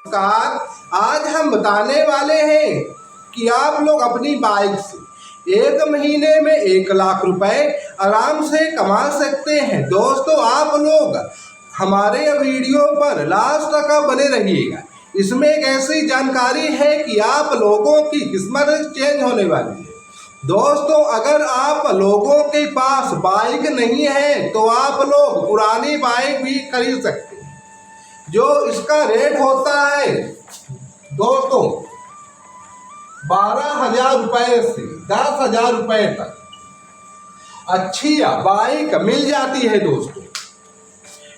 नमस्कार। आज हम बताने वाले हैं कि आप लोग अपनी बाइक से एक महीने में 1 लाख रुपए आराम से कमा सकते हैं। दोस्तों, आप लोग हमारे वीडियो पर लास्ट तक बने रहिएगा। इसमें एक ऐसी जानकारी है कि आप लोगों की किस्मत चेंज होने वाली है। दोस्तों, अगर आप लोगों के पास बाइक नहीं है तो आप लोग पुरानी बाइक भी खरीद सकते हैं। जो इसका रेट होता है दोस्तों 12,000 रुपए से 10,000 रुपए तक अच्छी बाइक मिल जाती है। दोस्तों,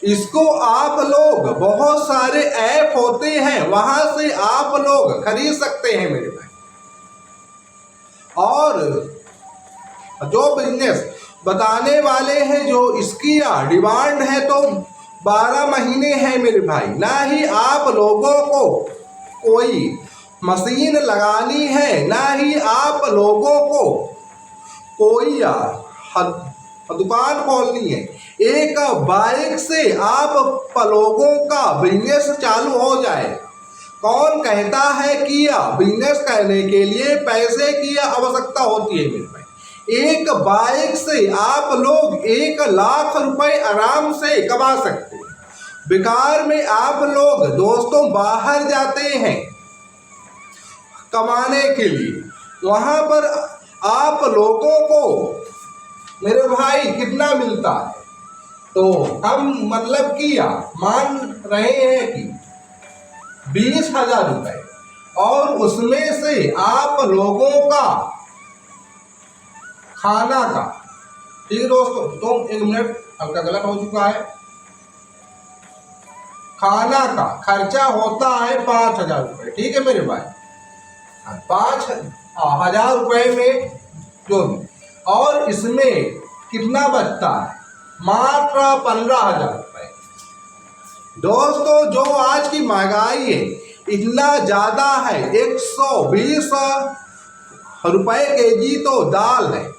इसको आप लोग बहुत सारे ऐप होते हैं, वहां से आप लोग खरीद सकते हैं मेरे भाई। और जो बिजनेस बताने वाले हैं, जो इसकी डिमांड है तो 12 महीने है मेरे भाई। ना ही आप लोगों को कोई मशीन लगानी है, ना ही आप लोगों को कोई दुकान खोलनी है। एक बाइक से आप लोगों का बिजनेस चालू हो जाए। कौन कहता है कि बिजनेस करने के लिए पैसे की आवश्यकता होती है मेरे भाई। एक बाइक से आप लोग 1 लाख रुपए आराम से कमा सकते हैं। बेकार में आप लोग दोस्तों बाहर जाते हैं कमाने के लिए, वहां पर आप लोगों को मेरे भाई कितना मिलता है, तो हम मतलब कि मान रहे हैं कि 20,000 रुपए, और उसमें से आप लोगों का खाना का, ठीक है दोस्तों, तो 1 मिनट हल्का गलत हो चुका है। खाना का खर्चा होता है 5,000 रुपए, ठीक है मेरे भाई। 5,000 रुपए में जो भी, और इसमें कितना बचता है, मात्र 15,000 रुपए। दोस्तों, जो आज की महंगाई है इतना ज्यादा है, 120 रुपए केजी तो दाल है।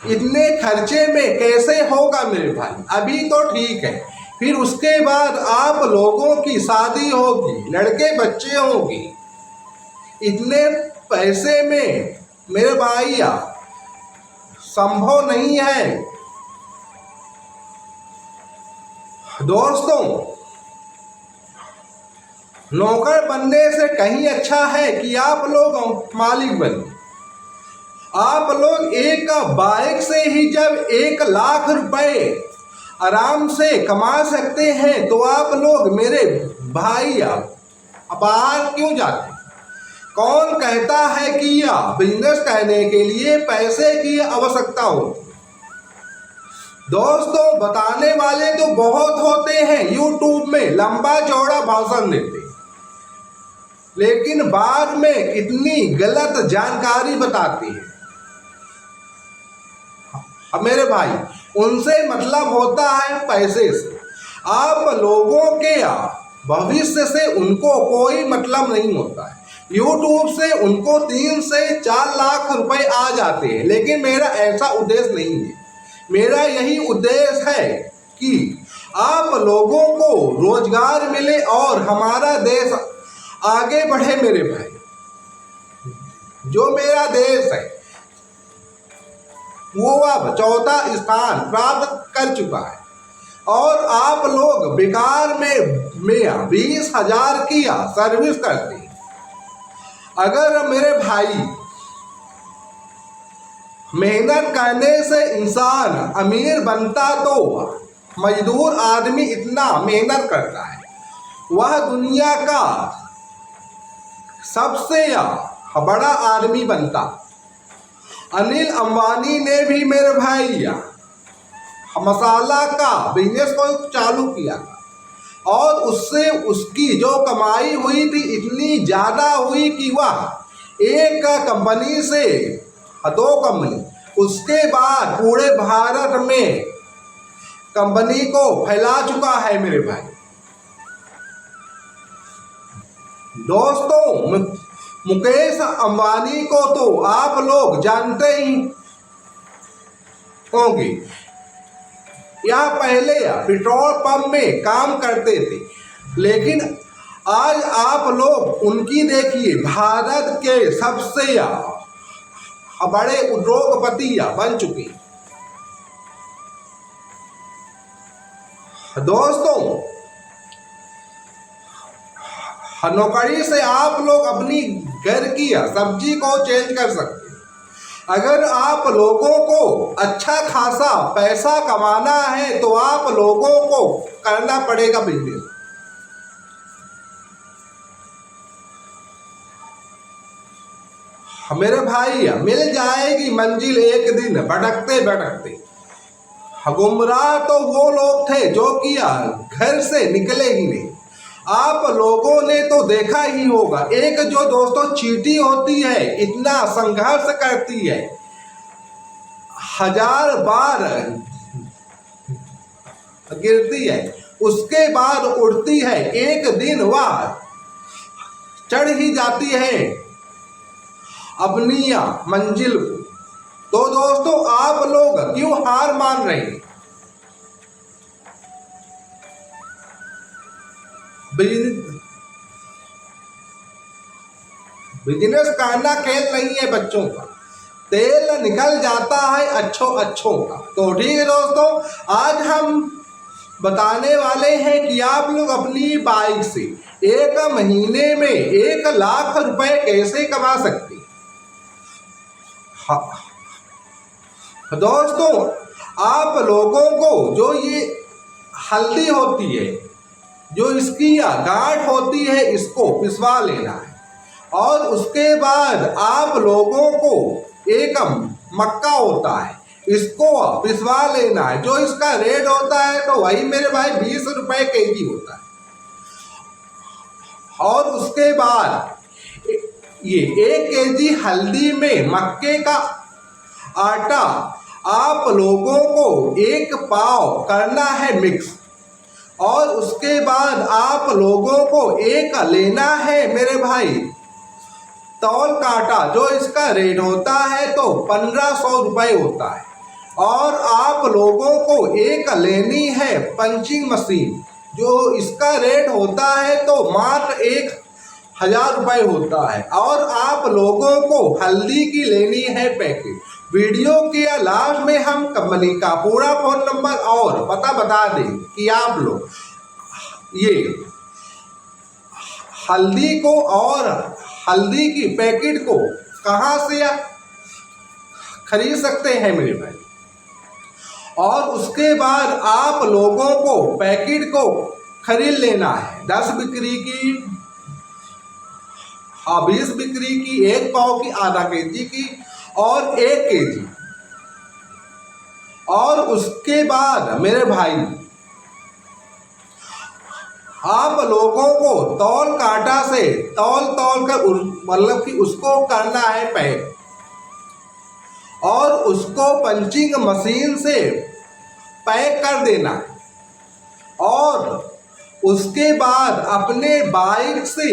इतने खर्चे में कैसे होगा मेरे भाई। अभी तो ठीक है, फिर उसके बाद आप लोगों की शादी होगी, लड़के बच्चे होंगे। इतने पैसे में मेरे भाई संभव नहीं है। दोस्तों, नौकर बनने से कहीं अच्छा है कि आप लोग मालिक बने। आप लोग एक बाइक से ही जब 1 लाख रुपए आराम से कमा सकते हैं, तो आप लोग मेरे भाई बाहर क्यों जाते? कौन कहता है कि बिजनेस करने के लिए पैसे की आवश्यकता होती? दोस्तों, बताने वाले तो बहुत होते हैं, यूट्यूब में लंबा चौड़ा भाषण देते, लेकिन बाद में कितनी गलत जानकारी बताते हैं। अब मेरे भाई, उनसे मतलब होता है पैसे से। आप लोगों के भविष्य से उनको कोई मतलब नहीं होता है। यूट्यूब से उनको 3 से 4 लाख रुपए आ जाते हैं, लेकिन मेरा ऐसा उद्देश्य नहीं है। मेरा यही उद्देश्य है कि आप लोगों को रोजगार मिले और हमारा देश आगे बढ़े मेरे भाई। जो मेरा देश है वो अब 4था स्थान प्राप्त कर चुका है, और आप लोग बेकार में 20,000 की सर्विस करते हैं। अगर मेरे भाई मेहनत करने से इंसान अमीर बनता, तो मजदूर आदमी इतना मेहनत करता है, वह दुनिया का सबसे बड़ा आदमी बनता। अनिल अंबानी ने भी मेरे भाई मसाला का बिजनेस को चालू किया, और उससे उसकी जो कमाई हुई थी इतनी ज्यादा हुई कि वह एक कंपनी से 2 कंपनी, उसके बाद पूरे भारत में कंपनी को फैला चुका है मेरे भाई। दोस्तों, मुकेश अंबानी को तो आप लोग जानते ही होंगे। यह पहले पेट्रोल पंप में काम करते थे, लेकिन आज आप लोग उनकी देखिए, भारत के सबसे बड़े उद्योगपति बन चुके। दोस्तों, नौकरी से आप लोग अपनी घर की सब्जी को चेंज कर सकते। अगर आप लोगों को अच्छा खासा पैसा कमाना है तो आप लोगों को करना पड़ेगा बिजनेस। मेरे भाई, मिल जाएगी मंजिल एक दिन भटकते भटकते। गुमराह तो वो लोग थे जो कि घर से निकले ही नहीं। आप लोगों ने तो देखा ही होगा, एक जो दोस्तों चींटी होती है इतना संघर्ष करती है, 1000 बार गिरती है, उसके बाद उड़ती है, एक दिन वह चढ़ ही जाती है अपनी मंजिल को। तो दोस्तों, आप लोग क्यों हार मान रहे हैं? बिजनेस करना खेल नहीं है बच्चों का, तेल निकल जाता है अच्छों का। तो ठीक है दोस्तों, आज हम बताने वाले हैं कि आप लोग अपनी बाइक से एक महीने में 1 लाख रुपए कैसे कमा सकते हैं। दोस्तों, आप लोगों को जो ये हल्दी होती है, जो इसकी गांठ होती है, इसको पिसवा लेना है। और उसके बाद आप लोगों को एक मक्का होता है, इसको पिसवा लेना है। जो इसका रेट होता है तो वही मेरे भाई 20 रुपए केजी होता है। और उसके बाद ये 1 केजी हल्दी में मक्के का आटा आप लोगों को 1 पाव करना है मिक्स। और उसके बाद आप लोगों को एक लेना है मेरे भाई तौल काटा, जो इसका रेट होता है तो 1500 रुपए होता है। और आप लोगों को एक लेनी है पंचिंग मशीन, जो इसका रेट होता है तो मात्र 1000 रुपए होता है। और आप लोगों को हल्दी की लेनी है पैकेट। वीडियो के लास्ट में हम कंपनी का पूरा फोन नंबर और पता बता दें कि आप लोग ये हल्दी को और हल्दी की पैकेट को कहां से खरीद सकते हैं मेरे भाई। और उसके बाद आप लोगों को पैकेट को खरीद लेना है 10 बिक्री की, 20 बिक्री की, 1 पाव की, आधा केजी की और 1 केजी। और उसके बाद मेरे भाई आप लोगों को तौल काटा से तौल कर मतलब कि उसको करना है पैक। और उसको पंचिंग मशीन से पैक कर देना है। और उसके बाद अपने बाइक से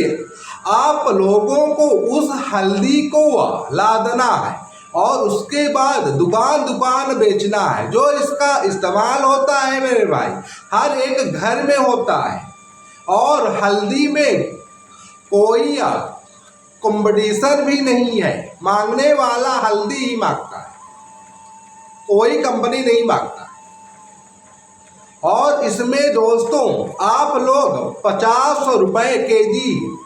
आप लोगों को उस हल्दी को लादना है। और उसके बाद दुकान बेचना है। जो इसका इस्तेमाल होता है मेरे भाई हर एक घर में होता है। और हल्दी में कोई कंपटीशन भी नहीं है, मांगने वाला हल्दी ही मांगता है, कोई कंपनी नहीं मांगता। और इसमें दोस्तों आप लोग 50 रुपए केजी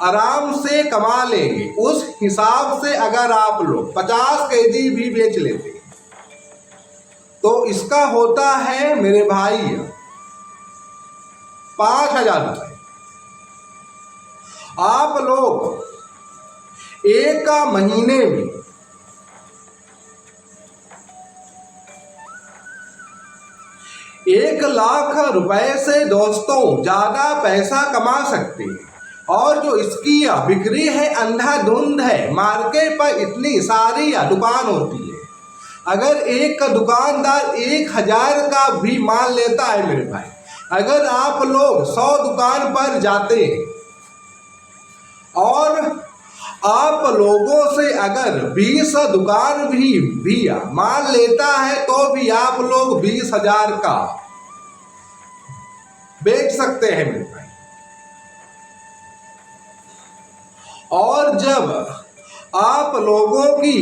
आराम से कमा लेंगे। उस हिसाब से अगर आप लोग 50 केजी भी बेच लेते हैं तो इसका होता है मेरे भाई 5000 रुपए। आप लोग एक महीने में ₹1 लाख से दोस्तों ज्यादा पैसा कमा सकते हैं। और जो इसकी बिक्री है अंधाधुंध है, मार्केट पर इतनी सारी दुकान होती है। अगर एक दुकानदार 1000 का भी माल लेता है मेरे भाई, अगर आप लोग 100 दुकान पर जाते हैं और आप लोगों से अगर 20 दुकान भी माल लेता है तो भी आप लोग 20,000 का बेच सकते हैं मेरे भाई। और जब आप लोगों की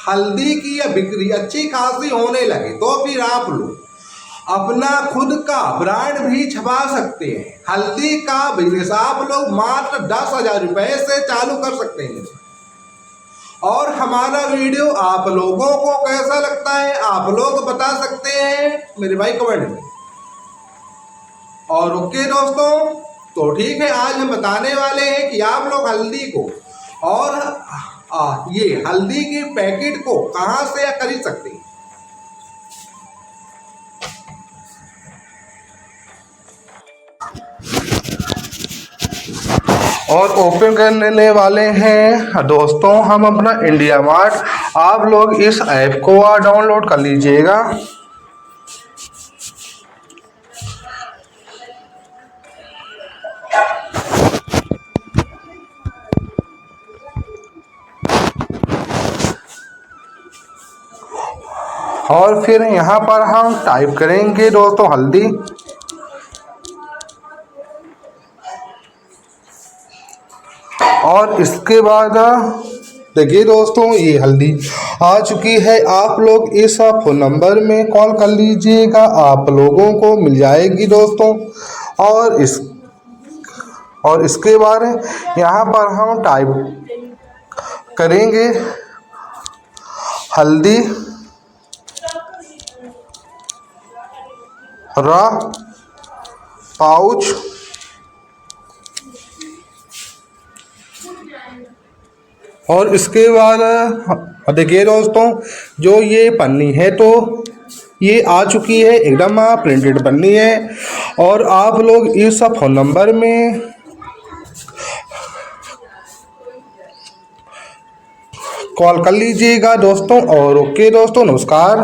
हल्दी की या बिक्री अच्छी खासी होने लगे तो फिर आप लोग अपना खुद का ब्रांड भी छपा सकते हैं। हल्दी का बिजनेस आप लोग मात्र 10,000 रुपए से चालू कर सकते हैं। और हमारा वीडियो आप लोगों को कैसा लगता है आप लोग बता सकते हैं मेरे भाई कमेंट में। और ओके दोस्तों, तो ठीक है, आज हम बताने वाले हैं कि आप लोग हल्दी को और ये हल्दी के पैकेट को कहां से खरीद सकते हैं। और ओपन करने वाले हैं दोस्तों हम अपना इंडिया मार्ट। आप लोग इस ऐप को डाउनलोड कर लीजिएगा। और फिर यहाँ पर हम टाइप करेंगे दोस्तों हल्दी। और इसके बाद देखिए दोस्तों ये हल्दी आ चुकी है। आप लोग इस फ़ोन नंबर में कॉल कर लीजिएगा, आप लोगों को मिल जाएगी दोस्तों। और इसके बाद यहाँ पर हम टाइप करेंगे हल्दी रॉ पाउच। और इसके बाद देखिए दोस्तों जो ये पन्नी है तो ये आ चुकी है, एकदम प्रिंटेड पन्नी है। और आप लोग इस फ़ोन नंबर में कॉल कर लीजिएगा दोस्तों। और ओके दोस्तों, नमस्कार।